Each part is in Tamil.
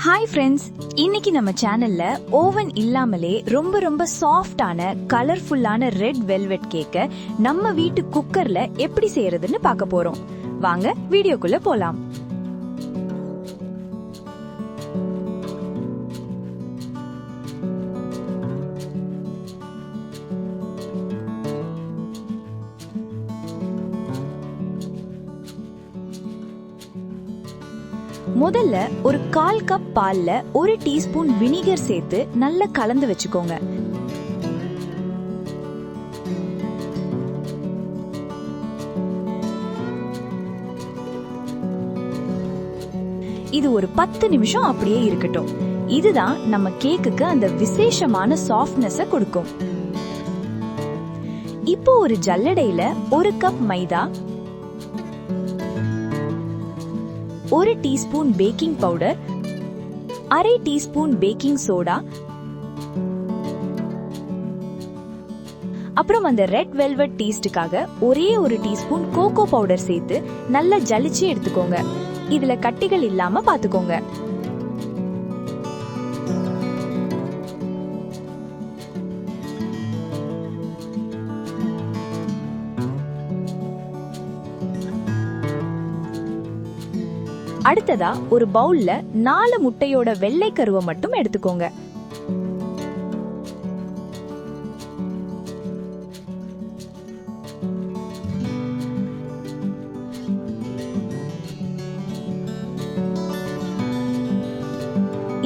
ஹாய் ஃப்ரெண்ட்ஸ், இன்னைக்கு நம்ம சேனல்ல ஓவன் இல்லாமலே ரொம்ப ரொம்ப சாஃப்டான கலர்ஃபுல்லான ரெட் வெல்வெட் கேக்க நம்ம வீட்டு குக்கர்ல எப்படி செய்யறதுன்னு பார்க்க போறோம். வாங்க வீடியோக்குள்ள போலாம். முதல்ல ஒரு 1/4 கப் பால்ல 1 டீஸ்பூன் வினிகர் சேர்த்து நல்லா கலந்து வச்சுக்கோங்க. இது ஒரு 10 நிமிஷம் அப்படியே இருக்கட்டும். இதுதான் நம்ம கேக்குக்கு அந்த விசேஷமான சாஃப்ட்னஸ கொடுக்கும். இப்போ ஒரு ஜல்லடையில 1 கப் மைதா, 1 teaspoon baking powder, 1/2 teaspoon baking soda, அப்புறம் அந்த ரெட் வெல்வெட் டேஸ்டுக்காக ஒரே 1 டீஸ்பூன் கோகோ பவுடர் சேர்த்து நல்லா ஜலிச்சு எடுத்துக்கோங்க. இதுல கட்டிகள் இல்லாம பாத்துக்கோங்க. அடுத்ததா ஒரு பவுல்ல 4 முட்டையோட வெள்ளை கருவை மட்டும் எடுத்துக்கோங்க.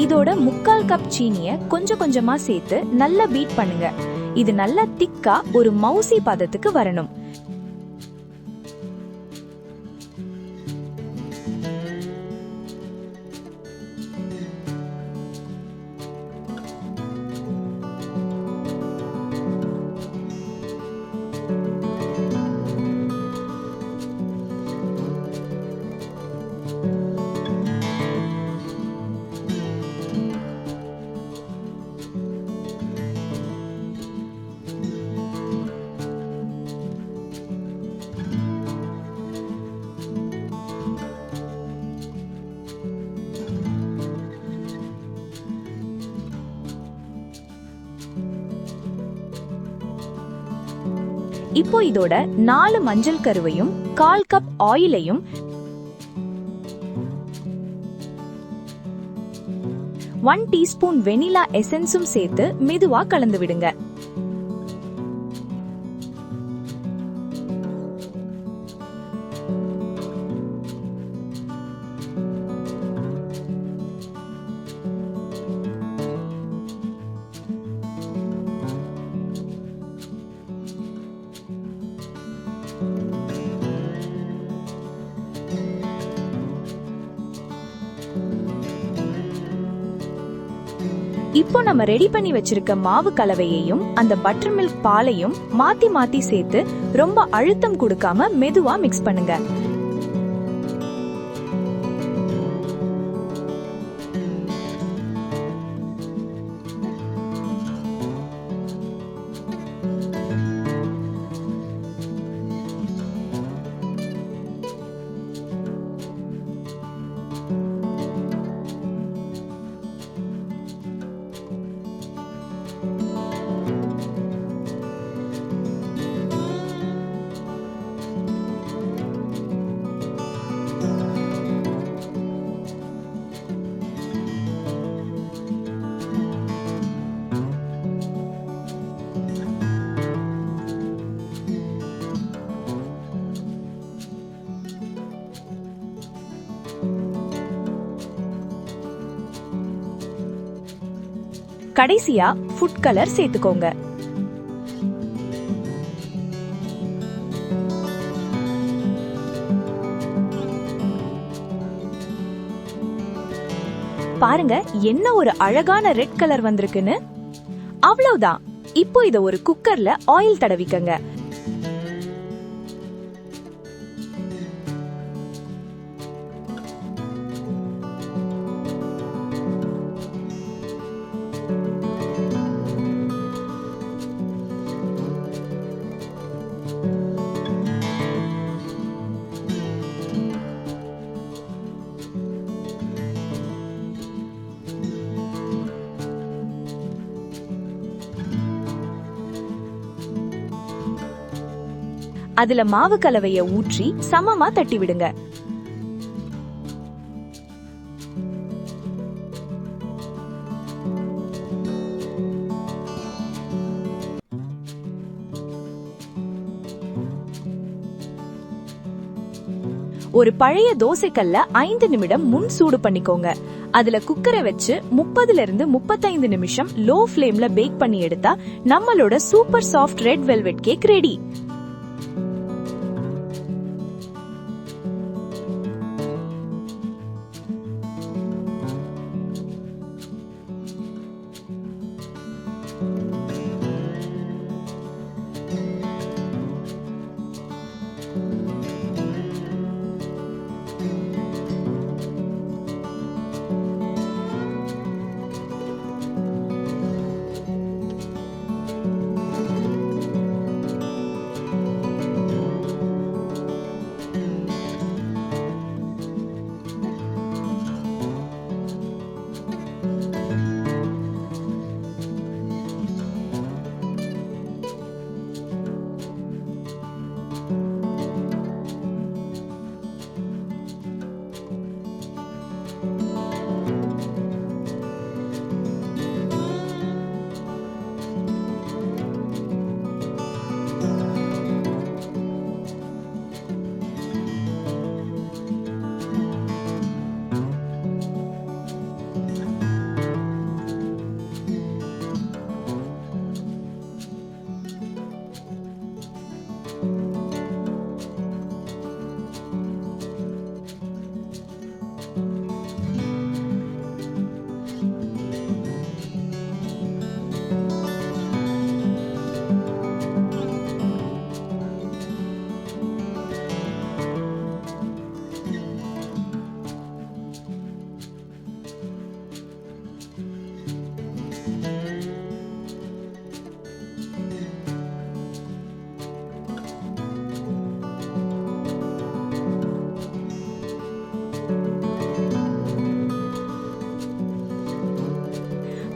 இதோட 1/4 கப் சீனிய கொஞ்சம் கொஞ்சமா சேர்த்து நல்லா பீட் பண்ணுங்க. இது நல்லா திக்கா ஒரு மவுசி பதத்துக்கு வரணும். இப்போ இதோட 4 மஞ்சள் கருவையும் 1/4 கப் ஆயிலையும் 1 டீஸ்பூன் வெனிலா எசன்ஸும் சேர்த்து மெதுவா கலந்து விடுங்க. இப்போ நம்ம ரெடி பண்ணி வச்சிருக்க மாவு கலவையையும் அந்த பட்டர் மில்க் பாலையும் மாத்தி மாத்தி சேர்த்து ரொம்ப அழுத்தம் கொடுக்காம மெதுவா மிக்ஸ் பண்ணுங்க. கடைசியா ஃபுட் கலர் சேர்த்துக்கோங்க. பாருங்க என்ன ஒரு அழகான ரெட் கலர் வந்திருக்குன்னு. அவ்வளவுதான். இப்போ இத ஒரு குக்கர்ல ஆயில் தடவிக்கங்க. அதுல மாவு கலவைய ஊற்றி சமமா தட்டி விடுங்க. ஒரு பழைய தோசைக்கல்ல 5 நிமிடம் முன் சூடு பண்ணிக்கோங்க. அதுல குக்கரை வச்சு 30-35 நிமிஷம் லோ ஃப்ளேம்ல பேக் பண்ணி எடுத்தா நம்மளோட super soft red velvet cake ready.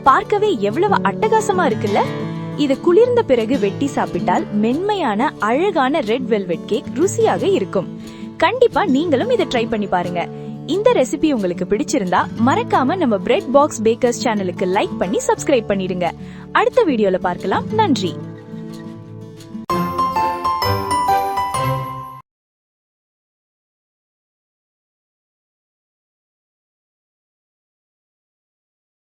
பார்க்கவே எவ்வளவு அட்டகாசமா இருக்குல்ல? இது குளிர்ந்த பிறகு வெட்டி சாப்பிட்டால் மென்மையான அழகான ரெட் வெல்வெட் கேக் ருசியாக இருக்கும். கண்டிப்பா நீங்களும் இதை ட்ரை பண்ணி பாருங்க. இந்த ரெசிபி உங்களுக்கு பிடிச்சிருந்தா மறக்காம நம்ம பிரெட் பாக்ஸ் பேக்கர்ஸ் சேனலுக்கு லைக் பண்ணி சப்ஸ்கிரைப் பண்ணிடுங்க. அடுத்த வீடியோல பார்க்கலாம். நன்றி.